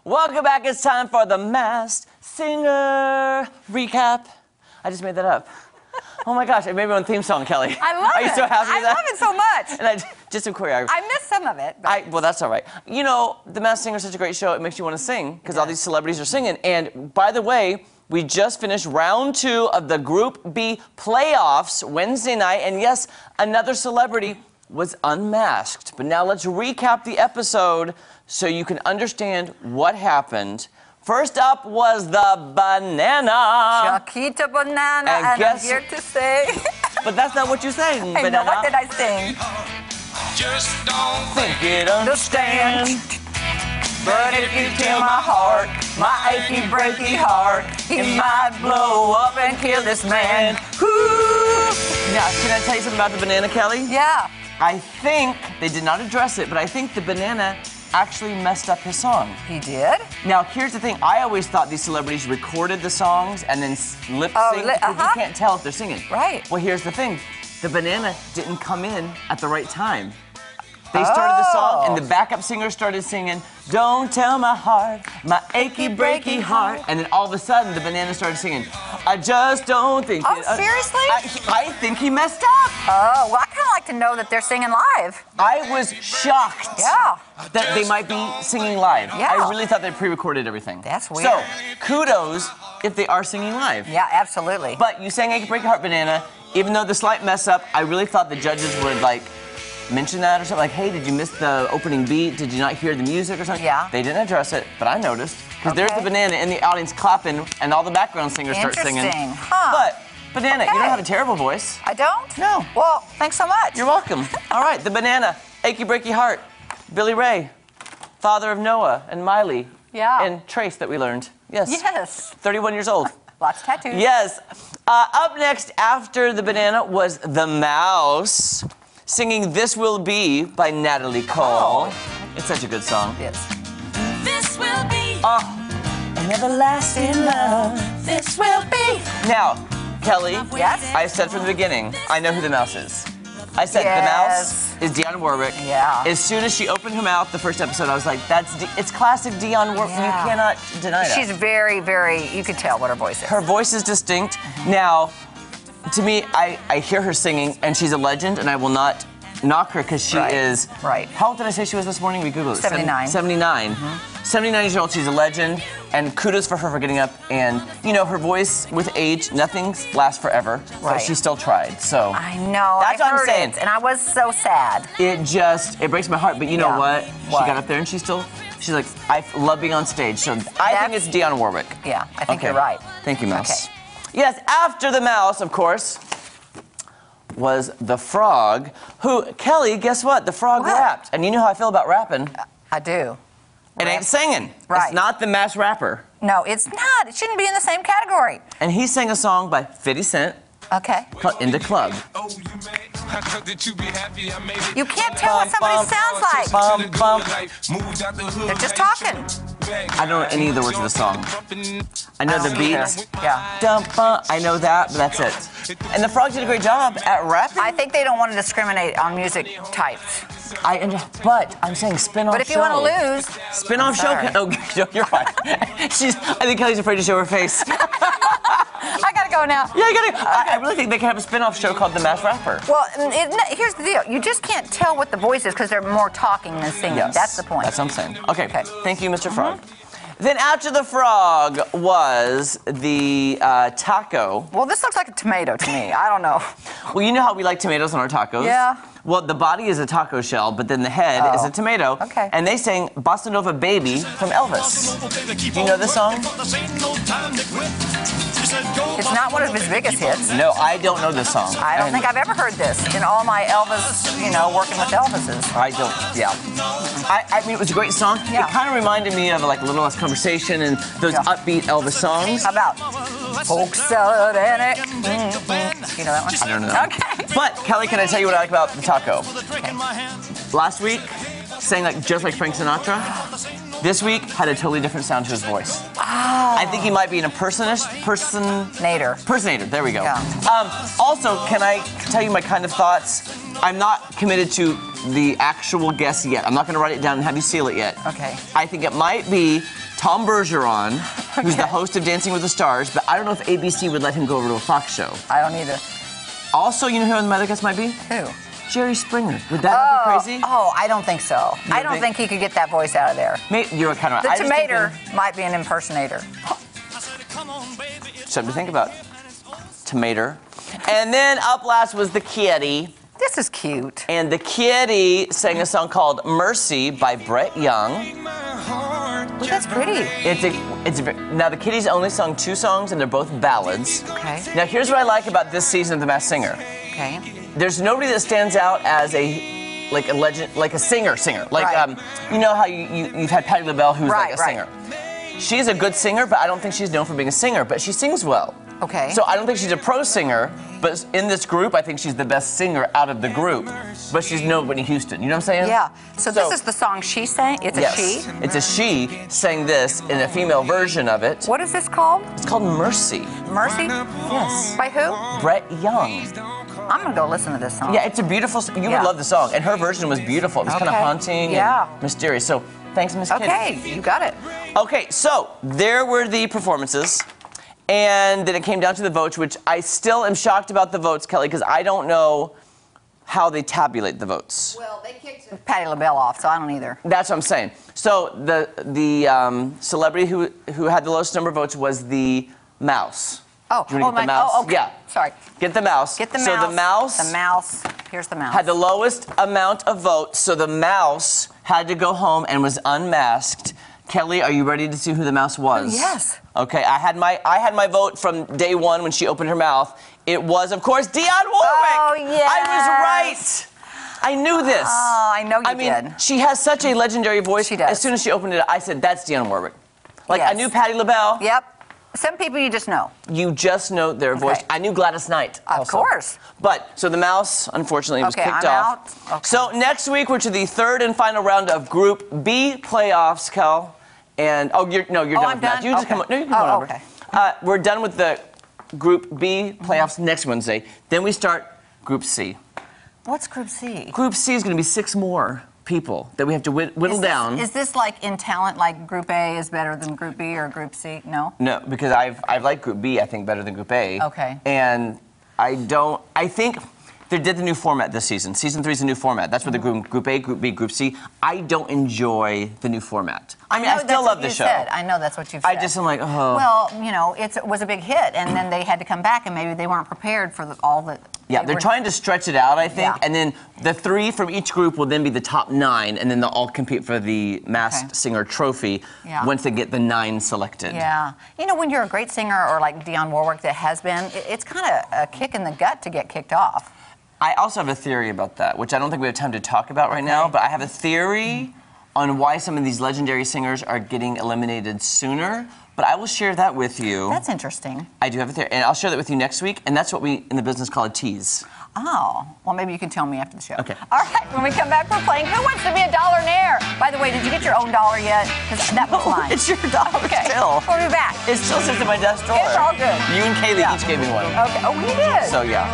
Welcome back. It's time for the Masked Singer recap. I just made that up. Oh my gosh, I made my own theme song, Kelly. I love it. Are you so happy with that? I love it so much. And I just some choreography. I missed some of it. Well, that's all right. You know, The Masked Singer is such a great show. It makes you want to sing because all these celebrities are singing. And by the way, we just finished round 2 of the Group B playoffs Wednesday night. And yes, another celebrity was unmasked. But now let's recap the episode so you can understand what happened. First up was the banana. Chiquita Banana, and I'm here to say. But that's not what you sang, I banana. know, what did I sing? Just don't think it understand. But if you kill my heart, my achy, breaky heart, it might blow up and kill this man. Woo! Now, can I tell you something about the banana, Kelly? Yeah. I think they did not address it, but I think the banana actually messed up his song. He did? Now, here's the thing. I always thought these celebrities recorded the songs and then lip sync. You can't tell if they're singing. Right. Well, here's the thing. The banana didn't come in at the right time. They started the song, and the backup singer started singing, "Don't tell my heart, my achy, breaky heart." And then all of a sudden, the banana started singing, "I just don't think it." Seriously? I think he messed up. Oh, well, I kind of like to know that they're singing live. I was shocked that they might be singing live. Yeah. I really thought they pre-recorded everything. That's weird. So, kudos if they are singing live. Yeah, absolutely. But you sang Achy Breaky Heart, Banana. Even though the slight mess up, I really thought the judges would, like, mention that or something. Like, hey, did you miss the opening beat? Did you not hear the music or something? Yeah. They didn't address it, but I noticed. Because there's the banana in the audience clapping, and all the background singers start singing. Interesting. Huh. But, Banana, you don't have a terrible voice. I don't? No. Well, thanks so much. You're welcome. All right, the banana, Achy Breaky Heart, Billy Ray, father of Noah and Miley. Yeah. And Trace that we learned. Yes. Yes. 31 years old. Lots of tattoos. Yes. Up next after the banana was the mouse singing This Will Be by Natalie Cole. Oh. It's such a good song. Yes. This will be an everlasting love. This will be. Now, Kelly, Yes? I said from the beginning, I know who the mouse is. I said the mouse is Dionne Warwick. Yeah. As soon as she opened her mouth the first episode, I was like, it's classic Dionne Warwick. Yeah. You cannot deny that. She's very, very, you could tell what her voice is. Her voice is distinct. Now, to me, I hear her singing, and she's a legend, and I will not knock her because she is. Right. How old did I say she was this morning? We Googled it. 79. 79. 79 years old. She's a legend, and kudos for her for getting up. And you know, her voice with age, nothing lasts forever. But she still tried. So I know. That's what I'm saying. And I was so sad. It breaks my heart. But you know what? She got up there, and she's like, I love being on stage. So I think it's Dionne Warwick. Yeah, I think you're right. Thank you, Mouse. Okay. Yes, after the mouse, of course, was the frog, who, Kelly, guess what? The frog rapped. And you know how I feel about rapping. I do. It ain't singing. Right. It's not the mass rapper. No, it's not. It shouldn't be in the same category. And he sang a song by 50 Cent Okay. called In the Club. You can't tell what somebody sounds like. Bum, bum. They're just talking. I don't know any of the words of the song. I know the beats. Yeah. Dum, bum. I know that, but that's it. And the frog did a great job at rapping. I think they don't want to discriminate on music types. But I'm saying spin-off show. But if you want to lose, spin-off show. Oh, you're fine. I think Kelly's afraid to show her face. I gotta go now. Yeah, you gotta. I really think they could have a spin-off show called The Masked Rapper. Well, here's the deal. You just can't tell what the voice is because they're more talking than singing. Yes. That's the point. That's what I'm saying. Okay. Thank you, Mr. Frog. Then after the frog was the taco. Well, this looks like a tomato to me. I don't know. Well, you know how we like tomatoes on our tacos? Yeah. Well, the body is a taco shell, but then the head is a tomato. Okay. And they sang Bossa Nova Baby from Elvis. Do you know this song? It's not one of his biggest hits. No, I don't know this song. I don't think I've ever heard this in all my Elvis, working with Elvises. I don't, I mean, it was a great song. Yeah. It kind of reminded me of like A Little Less Conversation and those upbeat Elvis songs. How about Folk Salad and it? You know that one? I don't know. Okay. But, Kelly, can I tell you what I like about the taco? Okay. Last week, sang just like Frank Sinatra. This week, had a totally different sound to his voice. Oh. I think he might be an impersonator. There we go. Yeah. Also, can I tell you my kind of thoughts? I'm not committed to the actual guess yet. I'm not going to write it down and have you seal it yet. Okay. I think it might be Tom Bergeron, who's the Okay. host of Dancing with the Stars, but I don't know if ABC would let him go over to a Fox show. I don't either. Also, you know who my other guest might be? Who? Jerry Springer. Would that not be crazy? Oh, I don't think so. I don't think- think he could get that voice out of there. You're kind of The I just think tomato might be an impersonator. something to think about. Tomato. And then up last was the Kitty. This is cute. And the Kitty sang a song called Mercy by Brett Young. Ooh, that's pretty. Now the Kitty's only sung 2 songs and they're both ballads. Okay. Now here's what I like about this season of The Masked Singer. Okay. There's nobody that stands out as a legend, like a singer. Like Right. you know how you've had Patti LaBelle who's like Right, a right. singer. She's a good singer, but I don't think she's known for being a singer, but she sings well. Okay. So I don't think she's a pro singer, but in this group, I think she's the best singer out of the group. But she's no Whitney Houston. You know what I'm saying? Yeah. So this is the song she sang? It's yes, a she? it's a she sang this in a female version of it. What is this called? It's called Mercy. Mercy? Yes. By who? Brett Young. I'm going to go listen to this song. Yeah, it's a beautiful. You Yeah. would love the song, and her version was beautiful. It was kind of Okay. haunting Yeah. and mysterious. So thanks, Miss Kitty. Okay, you got it. Okay, so there were the performances, and then it came down to the votes, which I still am shocked about the votes, Kelly, because I don't know how they tabulate the votes. Well, they kicked Patti LaBelle off, so I don't either. That's what I'm saying. So the celebrity who had the lowest number of votes was the mouse. Oh, Do you want to get the mouse? Oh, okay. Yeah. Sorry. Get the mouse. Get the mouse. So the mouse. The mouse. Here's the mouse. Had the lowest amount of votes, so the mouse had to go home and was unmasked. Kelly, are you ready to see who the mouse was? Yes. Okay, I had my vote from day one when she opened her mouth. It was, of course, Dionne Warwick. Oh, yes. I was right. I knew this. Oh, I know you I mean, did. she has such a legendary voice. She does. As soon as she opened it, I said, that's Dionne Warwick. Like, I Yes. knew Patti LaBelle. Yep. Some people you just know. You just know their voice. Okay. I knew Gladys Knight. Of also. course. But, so the mouse, unfortunately, was Okay, kicked I'm off. out. Okay. So next week, we're to the third and final round of Group B playoffs, Kel. And, you're done I'm with that. done? You just Okay. come on. No, you can come on Oh, over. okay. We're done with the Group B playoffs next Wednesday. Then we start Group C. What's Group C? Group C is going to be 6 more people that we have to whittle down. Is this like in talent, like Group A is better than Group B or Group C? No? No, because I've liked Group B, I think, better than Group A. Okay. And I think they did the new format this season. Season 3 is a new format. That's where the Group A, Group B, Group C. I don't enjoy the new format. I mean, I know still that's love what the you show. said. I know that's what you've said. I just am like, oh. Well, you know, it was a big hit, and then they had to come back, and maybe they weren't prepared for all the. Yeah, they're trying to stretch it out, I think. Yeah. And then the 3 from each group will then be the top 9, and then they'll all compete for the Masked Okay. Singer trophy Yeah. once they get the 9 selected. Yeah. You know, when you're a great singer or like Dionne Warwick that has been, it's kind of a kick in the gut to get kicked off. I also have a theory about that, which I don't think we have time to talk about right now, but I have a theory on why some of these legendary singers are getting eliminated sooner, but I will share that with you. That's interesting. I do have a theory, and I'll share that with you next week, and that's what we in the business call a tease. Oh, well, maybe you can tell me after the show. Okay. All right, when we come back, we're playing Who Wants to Be a Dollaraire? By the way, did you get your own dollar yet? Because that was mine. It's your dollar Okay, still. we'll be back. It still sits in my desk drawer. It's all good. You and Kaylee Yeah. each gave me one. Okay, oh, we did. So, yeah.